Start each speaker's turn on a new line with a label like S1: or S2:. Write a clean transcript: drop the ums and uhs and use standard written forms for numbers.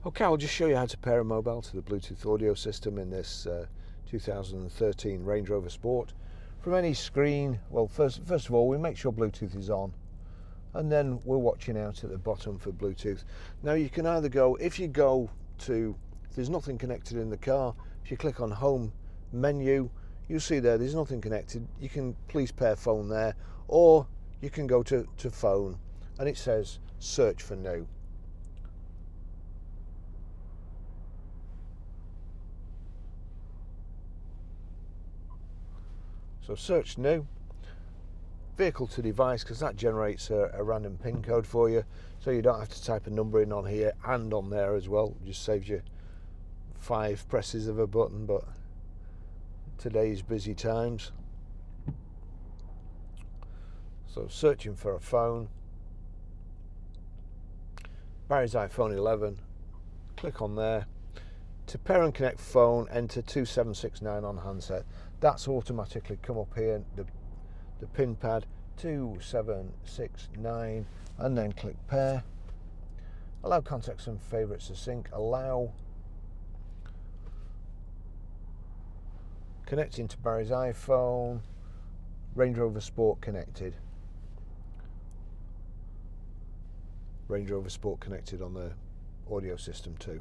S1: Okay, I'll just show you how to pair a mobile to the Bluetooth audio system in this 2013 Range Rover Sport. From any screen, well, first of all, we make sure Bluetooth is on, and then we're watching out at the bottom for Bluetooth. Now you can either go, if there's nothing connected in the car, if you click on Home menu, you'll see there's nothing connected. You can please pair phone there, or you can go to phone, and it says search for new. So search new, vehicle to device, because that generates a random PIN code for you, so you don't have to type a number in on here and on there as well. It just saves you 5 presses of a button, but today's busy times. So searching for a phone, Barry's iPhone 11, click on there. To pair and connect phone, enter 2769 on handset. That's automatically come up here, the pin pad 2769, and then click pair. Allow contacts and favourites to sync. Allow. Connecting to Barry's iPhone. Range Rover Sport connected. Range Rover Sport connected on the audio system too.